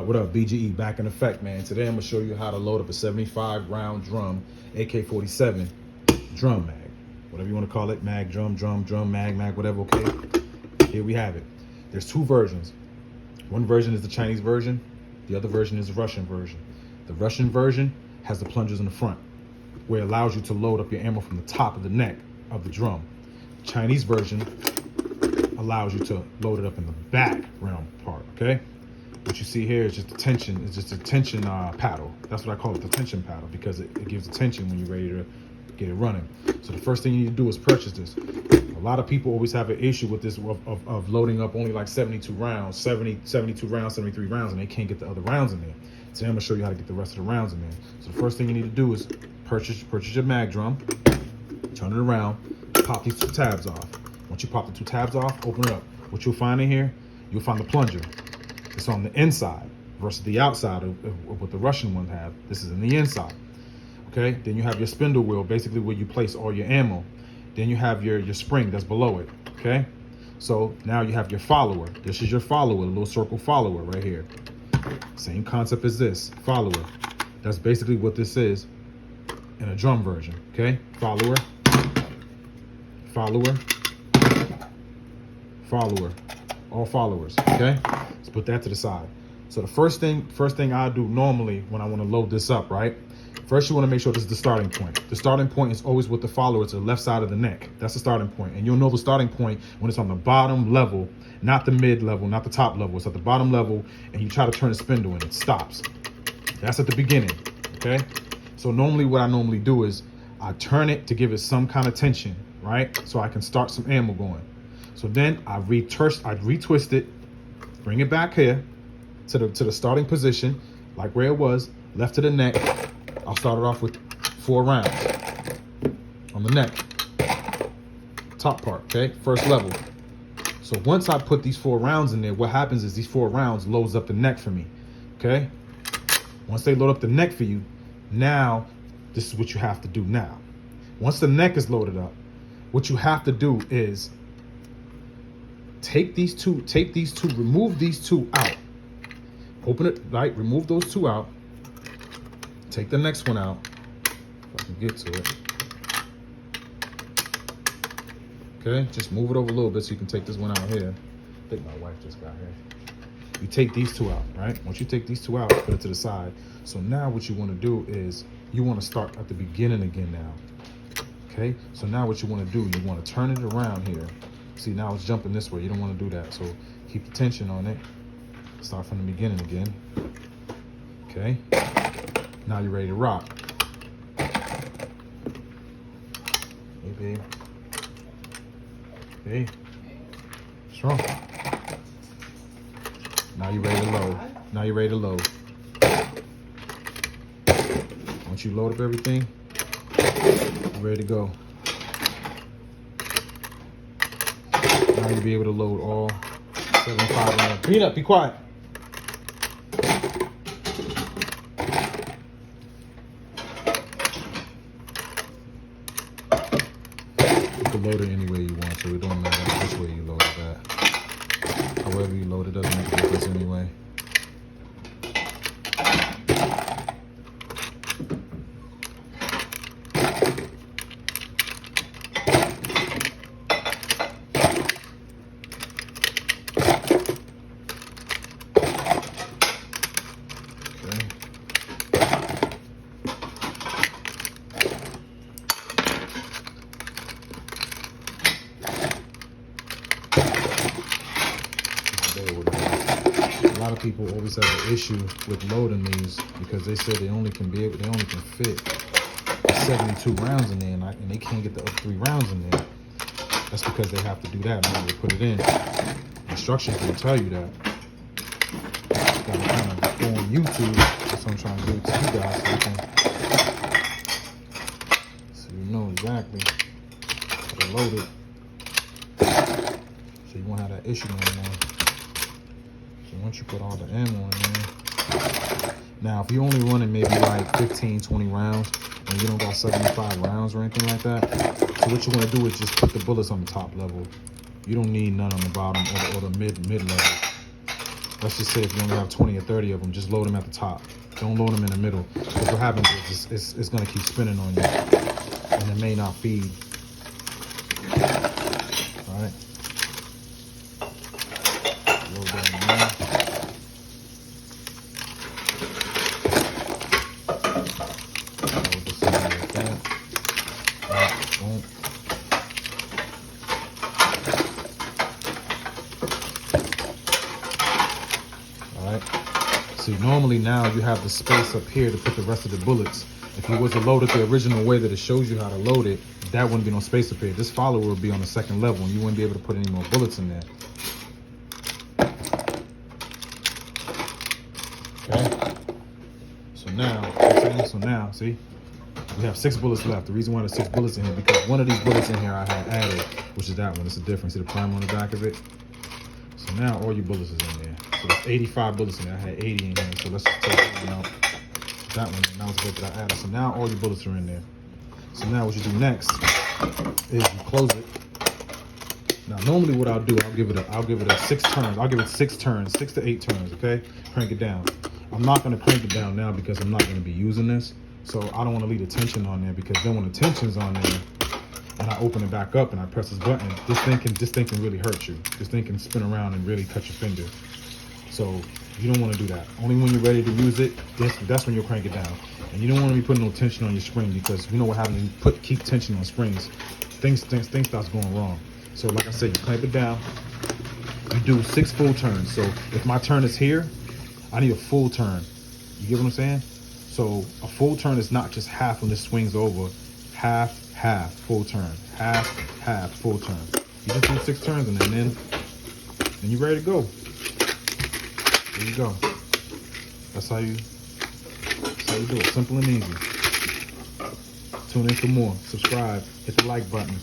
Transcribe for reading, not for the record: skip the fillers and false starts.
What up, BGE? Back in effect, man. Today I'm gonna show you how to load up a 75 round drum, AK-47 drum mag, whatever you want to call it, mag, drum, mag, whatever. Okay, here we have it. There's two versions. One version is the Chinese version. The other version is the Russian version. The Russian version has the plungers in the front, where it allows you to load up your ammo from the top of the neck of the drum. The Chinese version allows you to load it up in the back round part. Okay. What you see here is just a tension. It's just a tension paddle. That's what I call it, the tension paddle, because it gives the tension when you're ready to get it running. So the first thing you need to do is purchase this. A lot of people always have an issue with this of loading up only like 72 rounds, 72 rounds, 73 rounds, and they can't get the other rounds in there. Today I'm gonna show you how to get the rest of the rounds in there. So the first thing you need to do is purchase your mag drum, turn it around, pop these two tabs off. Once you pop the two tabs off, open it up. What you'll find in here, you'll find the plunger. It's on the inside versus the outside of what the Russian ones have. This is in the inside. Okay, then you have your spindle wheel, basically where you place all your ammo. Then you have your spring that's below it. Okay, so now you have your follower. This is your follower, a little circle follower right here. Same concept as this follower. That's basically what this is in a drum version. Okay, follower, follower, follower, all followers. Okay, let's put that to the side. So the first thing I do normally when I want to load this up, right? First, you want to make sure this is the starting point. The starting point is always with the follower to the left side of the neck. That's the starting point. And you'll know the starting point when it's on the bottom level, not the mid level, not the top level. It's at the bottom level, and you try to turn the spindle and it stops. That's at the beginning, okay? So normally what I normally do is I turn it to give it some kind of tension, right? So I can start some ammo going. So then I retwist it, bring it back here to the starting position, like where it was, left to the neck. I'll start it off with 4 rounds on the neck, top part, okay? First level. So once I put these 4 rounds in there, what happens is these 4 rounds loads up the neck for me, okay? Once they load up the neck for you, now this is what you have to do now. Once the neck is loaded up, what you have to do is take these two, remove these 2 out. Open it, right? Remove those 2 out. Take the next one out, if I can get to it. Okay, just move it over a little bit so you can take this one out here. I think my wife just got here. You take these 2 out, right? Once you take these 2 out, put it to the side. So now what you want to do is you want to start at the beginning again now. Okay, so now what you want to do, you want to turn it around here. See, now it's jumping this way. You don't want to do that. So keep the tension on it. Start from the beginning again. Okay. Now you're ready to rock. Hey, babe. Hey. Strong. Now you're ready to load. Now you're ready to load. Once you load up everything, you're ready to go. Now you'll be able to load all 75 rounds. Clean up, be quiet. You can load it any way you want to. It don't matter which way you load it at. However you load it doesn't make a difference anyway. A lot of people always have an issue with loading these because they say they only can fit 72 rounds in there, and they can't get the other 3 rounds in there. That's because they have to do that when they put it in. Instructions will tell you that. You gotta kind of go on YouTube. That's what I'm trying to do to you guys, so you know exactly how to load it, so you won't have that issue anymore. So once you put all the ammo in there, now if you're only running maybe like 15, 20 rounds, and you don't got 75 rounds or anything like that, so what you want to do is just put the bullets on the top level. You don't need none on the bottom or the mid level. let's just say if you only have 20 or 30 of them, just load them at the top. Don't load them in the middle. Because what happens is it's going to keep spinning on you. And it may not feed. All right. Load that in there. Load this in there like that. All right, boom. See, normally now you have the space up here to put the rest of the bullets. If you was to load it the original way that it shows you how to load it, that wouldn't be no space up here. This follower would be on the second level and you wouldn't be able to put any more bullets in there. Okay. So now, see, we have 6 bullets left. The reason why there's 6 bullets in here, because one of these bullets in here I had added, which is that one. It's the difference. See the primer on the back of it? So now all your bullets is in there. So there's 85 bullets in there. I had 80 in here. So let's take that one out. That one, and that was the bit that I added. So now all your bullets are in there. So now what you do next is you close it. Now normally what I'll do, I'll give it a 6 turns. I'll give it 6 turns, 6 to 8 turns, okay? Crank it down. I'm not gonna crank it down now because I'm not gonna be using this. So I don't wanna leave the tension on there, because then when the tension's on there, and I open it back up and I press this button, this thing can really hurt you. This thing can spin around and really cut your finger. So you don't want to do that. Only when you're ready to use it, that's when you'll crank it down. And you don't want to be putting no tension on your spring, because you know what happens when you keep tension on springs. Things starts going wrong. So like I said, you clamp it down. You do 6 full turns. So if my turn is here, I need a full turn. You get what I'm saying? So a full turn is not just half when this swings over. Half, full turn. Half, full turn. You just do 6 turns and then you're ready to go. There you go. That's how you do it. Simple and easy. Tune in for more. Subscribe. Hit the like button.